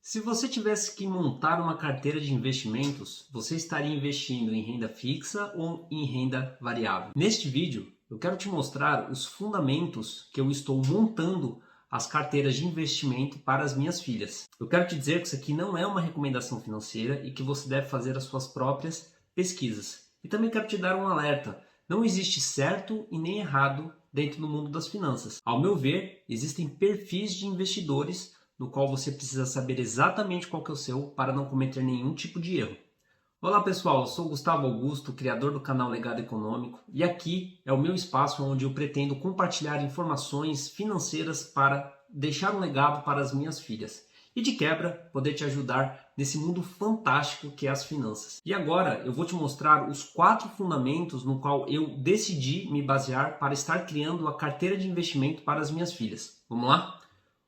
Se você tivesse que montar uma carteira de investimentos, você estaria investindo em renda fixa ou em renda variável? Neste vídeo, eu quero te mostrar os fundamentos que eu estou montando as carteiras de investimento para as minhas filhas. Eu quero te dizer que isso aqui não é uma recomendação financeira e que você deve fazer as suas próprias pesquisas. E também quero te dar um alerta: não existe certo e nem errado dentro do mundo das finanças. Ao meu ver, existem perfis de investidores no qual você precisa saber exatamente qual que é o seu para não cometer nenhum tipo de erro. Olá pessoal, eu sou Gustavo Augusto, criador do canal Legado Econômico, e aqui é o meu espaço onde eu pretendo compartilhar informações financeiras para deixar um legado para as minhas filhas e, de quebra, poder te ajudar nesse mundo fantástico que é as finanças. E agora eu vou te mostrar os 4 fundamentos no qual eu decidi me basear para estar criando a carteira de investimento para as minhas filhas. Vamos lá?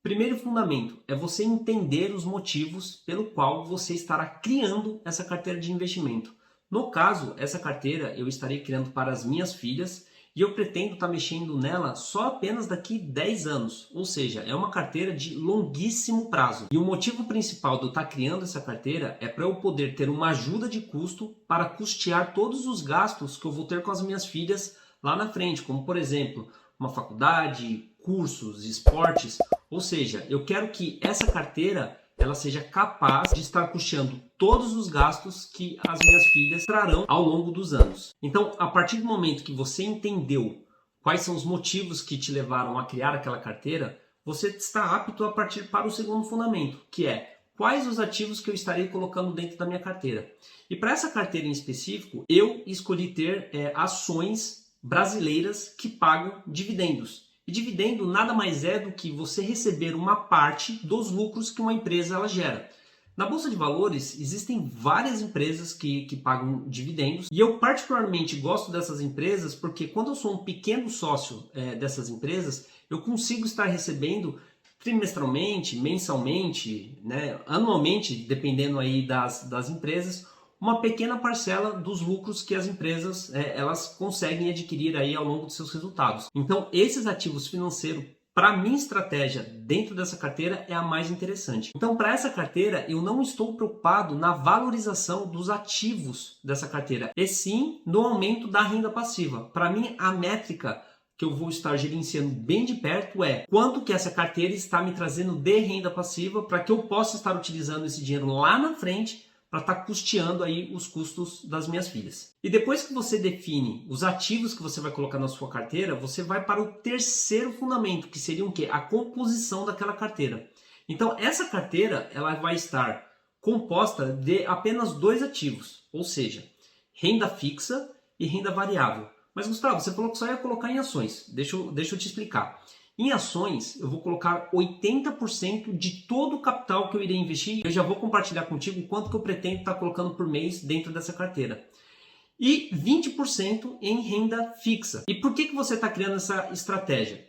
Primeiro fundamento é você entender os motivos pelo qual você estará criando essa carteira de investimento. No caso, essa carteira eu estarei criando para as minhas filhas e eu pretendo estar mexendo nela só apenas daqui 10 anos. Ou seja, é uma carteira de longuíssimo prazo. E o motivo principal de eu estar criando essa carteira é para eu poder ter uma ajuda de custo para custear todos os gastos que eu vou ter com as minhas filhas lá na frente, como por exemplo, uma faculdade, cursos, esportes. Ou seja, eu quero que essa carteira ela seja capaz de estar puxando todos os gastos que as minhas filhas trarão ao longo dos anos. Então, a partir do momento que você entendeu quais são os motivos que te levaram a criar aquela carteira, você está apto a partir para o segundo fundamento, que é quais os ativos que eu estarei colocando dentro da minha carteira. E para essa carteira em específico, eu escolhi ter ações brasileiras que pagam dividendos. E dividendo nada mais é do que você receber uma parte dos lucros que uma empresa ela gera. Na Bolsa de Valores existem várias empresas que pagam dividendos e eu particularmente gosto dessas empresas porque quando eu sou um pequeno sócio dessas empresas, eu consigo estar recebendo trimestralmente, mensalmente, anualmente, dependendo aí das empresas, uma pequena parcela dos lucros que as empresas elas conseguem adquirir aí ao longo de seus resultados. Então, esses ativos financeiros, para minha estratégia dentro dessa carteira, é a mais interessante. Então, para essa carteira, eu não estou preocupado na valorização dos ativos dessa carteira, e sim no aumento da renda passiva. Para mim, a métrica que eu vou estar gerenciando bem de perto é quanto que essa carteira está me trazendo de renda passiva para que eu possa estar utilizando esse dinheiro lá na frente para estar custeando aí os custos das minhas filhas. E depois que você define os ativos que você vai colocar na sua carteira, você vai para o terceiro fundamento, que seria o quê? A composição daquela carteira. Então, essa carteira ela vai estar composta de apenas 2 ativos, ou seja, renda fixa e renda variável. Mas, Gustavo, você falou que só ia colocar em ações. Deixa eu te explicar. Em ações, eu vou colocar 80% de todo o capital que eu irei investir. Eu já vou compartilhar contigo quanto que eu pretendo estar colocando por mês dentro dessa carteira. E 20% em renda fixa. E por que você está criando essa estratégia?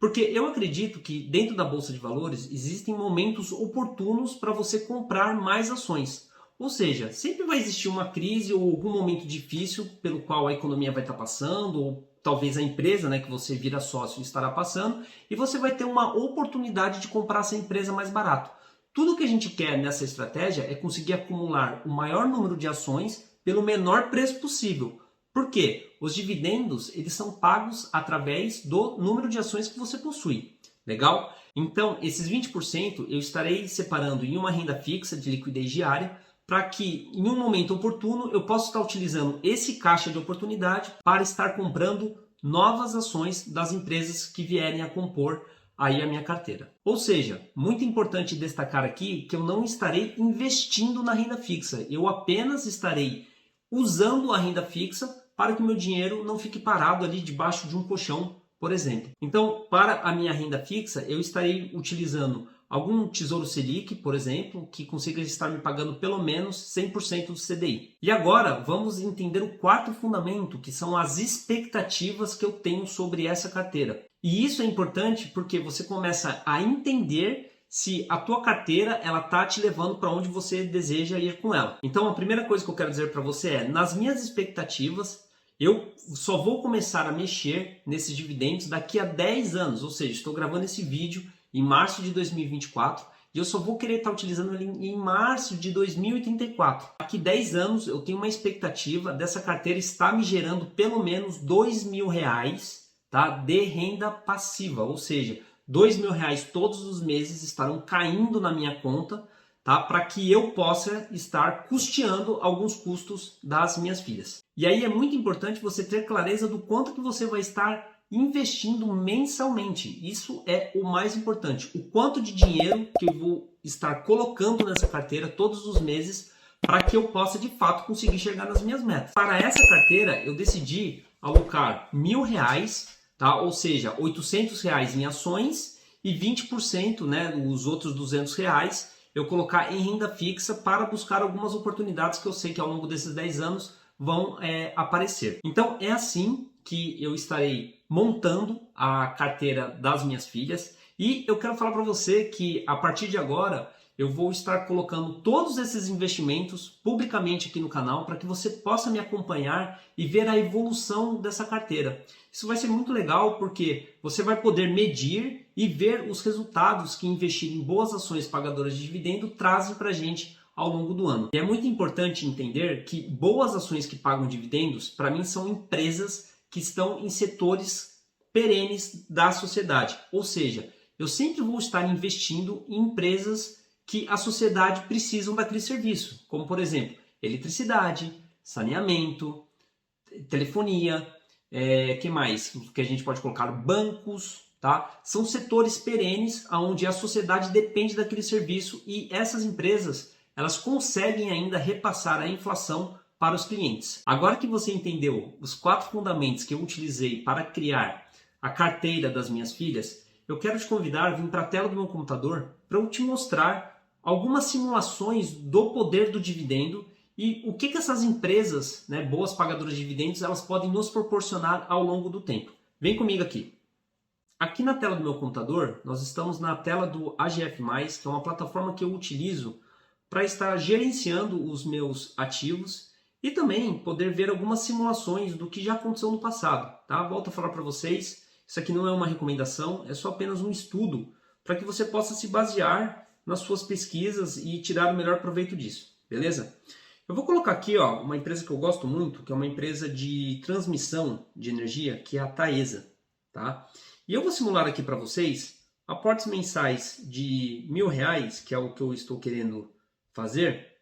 Porque eu acredito que dentro da Bolsa de Valores existem momentos oportunos para você comprar mais ações. Ou seja, sempre vai existir uma crise ou algum momento difícil pelo qual a economia vai estar passando, ou talvez a empresa que você vira sócio estará passando, e você vai ter uma oportunidade de comprar essa empresa mais barato. Tudo que a gente quer nessa estratégia é conseguir acumular o maior número de ações pelo menor preço possível. Por quê? Os dividendos eles são pagos através do número de ações que você possui. Legal? Então, esses 20% eu estarei separando em uma renda fixa de liquidez diária, para que em um momento oportuno eu possa estar utilizando esse caixa de oportunidade para estar comprando novas ações das empresas que vierem a compor aí a minha carteira. Ou seja, muito importante destacar aqui que eu não estarei investindo na renda fixa, eu apenas estarei usando a renda fixa para que o meu dinheiro não fique parado ali debaixo de um colchão, por exemplo. Então, para a minha renda fixa, eu estarei utilizando algum Tesouro Selic, por exemplo, que consiga estar me pagando pelo menos 100% do CDI. E agora vamos entender o 4º fundamento, que são as expectativas que eu tenho sobre essa carteira. E isso é importante porque você começa a entender se a tua carteira ela tá te levando para onde você deseja ir com ela. Então a primeira coisa que eu quero dizer para você é, nas minhas expectativas, eu só vou começar a mexer nesses dividendos daqui a 10 anos, ou seja, estou gravando esse vídeo em março de 2024 e eu só vou querer estar utilizando ele em março de 2034. Daqui 10 anos eu tenho uma expectativa dessa carteira estar me gerando pelo menos R$ 2.000, tá, de renda passiva, ou seja, R$ 2.000 todos os meses estarão caindo na minha conta, tá, para que eu possa estar custeando alguns custos das minhas filhas. E aí é muito importante você ter clareza do quanto que você vai estar investindo mensalmente. Isso é o mais importante. O quanto de dinheiro que eu vou estar colocando nessa carteira todos os meses para que eu possa de fato conseguir chegar nas minhas metas. Para essa carteira eu decidi alocar R$ 1.000, tá? Ou seja, R$ 800 em ações e 20%, né, os outros R$ 200 eu colocar em renda fixa para buscar algumas oportunidades que eu sei que ao longo desses 10 anos vão aparecer. Então é assim que eu estarei montando a carteira das minhas filhas, e eu quero falar para você que a partir de agora eu vou estar colocando todos esses investimentos publicamente aqui no canal para que você possa me acompanhar e ver a evolução dessa carteira. Isso vai ser muito legal porque você vai poder medir e ver os resultados que investir em boas ações pagadoras de dividendo trazem para a gente ao longo do ano. E é muito importante entender que boas ações que pagam dividendos, para mim, são empresas que estão em setores perenes da sociedade. Ou seja, eu sempre vou estar investindo em empresas que a sociedade precisa daquele serviço, como por exemplo, eletricidade, saneamento, telefonia, que mais? Que a gente pode colocar bancos, tá? São setores perenes onde a sociedade depende daquele serviço e essas empresas elas conseguem ainda repassar a inflação para os clientes. Agora que você entendeu os 4 fundamentos que eu utilizei para criar a carteira das minhas filhas, eu quero te convidar a vir para a tela do meu computador para eu te mostrar algumas simulações do poder do dividendo e o que essas empresas, né, boas pagadoras de dividendos, elas podem nos proporcionar ao longo do tempo. Vem comigo aqui. Aqui na tela do meu computador, nós estamos na tela do AGF+, que é uma plataforma que eu utilizo para estar gerenciando os meus ativos e também poder ver algumas simulações do que já aconteceu no passado. Tá? Volto a falar para vocês, isso aqui não é uma recomendação, é só apenas um estudo para que você possa se basear nas suas pesquisas e tirar o melhor proveito disso, beleza? Eu vou colocar aqui uma empresa que eu gosto muito, que é uma empresa de transmissão de energia, que é a Taesa. Tá? E eu vou simular aqui para vocês aportes mensais de R$ 1.000, que é o que eu estou querendo fazer,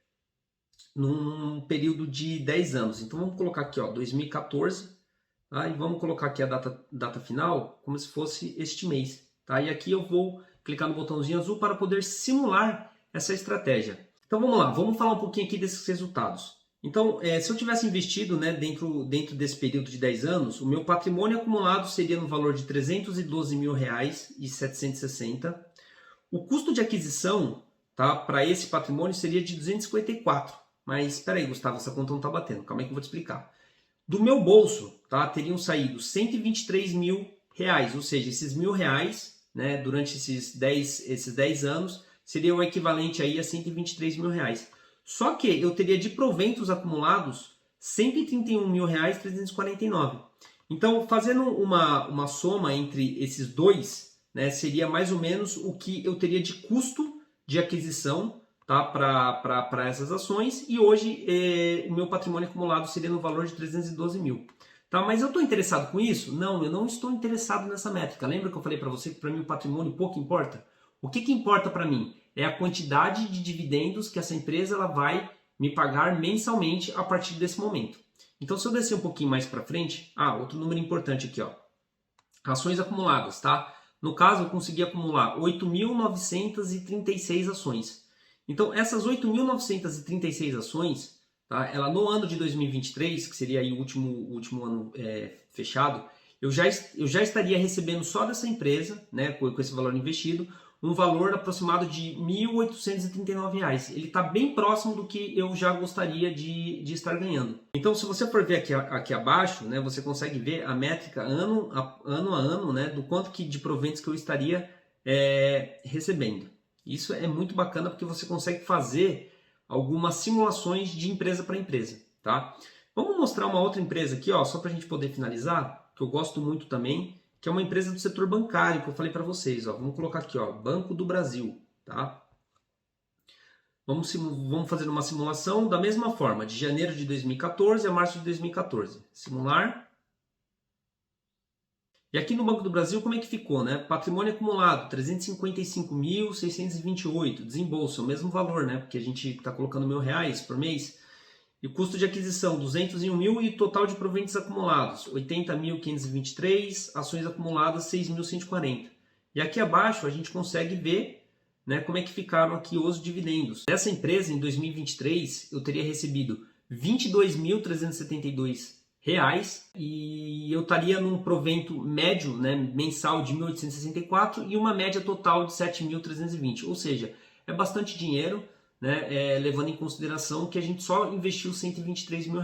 num período de 10 anos. Então vamos colocar aqui 2014, tá? E vamos colocar aqui a data final como se fosse este mês. Tá? E aqui eu vou clicar no botãozinho azul para poder simular essa estratégia. Então vamos lá, vamos falar um pouquinho aqui desses resultados. Então, se eu tivesse investido, né, dentro desse período de 10 anos, o meu patrimônio acumulado seria no valor de R$ 312.760. O custo de aquisição, tá, para esse patrimônio seria de 254. Mas espera aí, Gustavo, essa conta não está batendo. Calma aí que eu vou te explicar. Do meu bolso, tá, teriam saído R$ 123.000, ou seja, esses R$ 1.000, né, durante esses 10 anos, seria o equivalente aí a R$ 123.000. Só que eu teria de proventos acumulados R$ 131.349. Então, fazendo uma soma entre esses dois, né, seria mais ou menos o que eu teria de custo de aquisição, tá, para essas ações. E hoje o meu patrimônio acumulado seria no valor de 312 mil. Tá, mas eu estou interessado com isso? Não, eu não estou interessado nessa métrica. Lembra que eu falei para você que para mim o patrimônio pouco importa? O que importa para mim? É a quantidade de dividendos que essa empresa ela vai me pagar mensalmente a partir desse momento. Então, se eu descer um pouquinho mais para frente, outro número importante aqui, ações acumuladas, tá? No caso, eu consegui acumular 8.936 ações. Então, essas 8.936 ações, tá? Ela no ano de 2023, que seria aí o último ano fechado, eu já estaria recebendo só dessa empresa, né, com esse valor investido, um valor aproximado de R$ 1.839. Ele está bem próximo do que eu já gostaria de estar ganhando. Então, se você for ver aqui abaixo, né, você consegue ver a métrica ano a ano, né, do quanto de proventos que eu estaria recebendo. Isso é muito bacana porque você consegue fazer algumas simulações de empresa para empresa. Tá? Vamos mostrar uma outra empresa aqui, só para a gente poder finalizar, que eu gosto muito também, que é uma empresa do setor bancário, que eu falei para vocês. Vamos colocar aqui, Banco do Brasil. Tá? Vamos fazer uma simulação da mesma forma, de janeiro de 2014 a março de 2014. Simular. E aqui no Banco do Brasil, como é que ficou, né? Patrimônio acumulado, 355.628. Desembolso, é o mesmo valor, né? Porque a gente está colocando R$ 1.000 por mês. E o custo de aquisição, 201 mil, e total de proventos acumulados, 80.523, ações acumuladas, 6.140. E aqui abaixo a gente consegue ver, né, como é que ficaram aqui os dividendos. Dessa empresa, em 2023, eu teria recebido R$ 22.372 e eu estaria num provento médio, né, mensal de 1.864 e uma média total de 7.320. Ou seja, é bastante dinheiro, né, levando em consideração que a gente só investiu R$ 123 mil.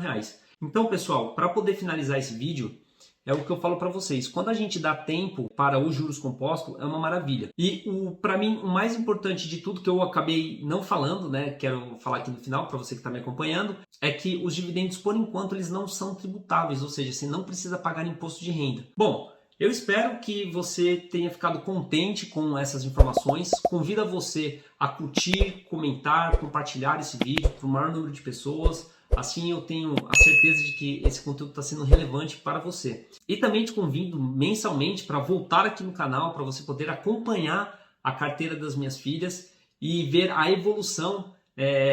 Então, pessoal, para poder finalizar esse vídeo, é o que eu falo para vocês. Quando a gente dá tempo para os juros compostos, é uma maravilha. E para mim, o mais importante de tudo que eu acabei não falando, né, quero falar aqui no final para você que está me acompanhando, é que os dividendos, por enquanto, eles não são tributáveis, ou seja, você não precisa pagar imposto de renda. Bom, eu espero que você tenha ficado contente com essas informações. Convido você a curtir, comentar, compartilhar esse vídeo para o maior número de pessoas. Assim eu tenho a certeza de que esse conteúdo está sendo relevante para você. E também te convido mensalmente para voltar aqui no canal, para você poder acompanhar a carteira das minhas filhas e ver a evolução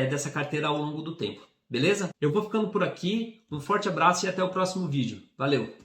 dessa carteira ao longo do tempo. Beleza? Eu vou ficando por aqui. Um forte abraço e até o próximo vídeo. Valeu!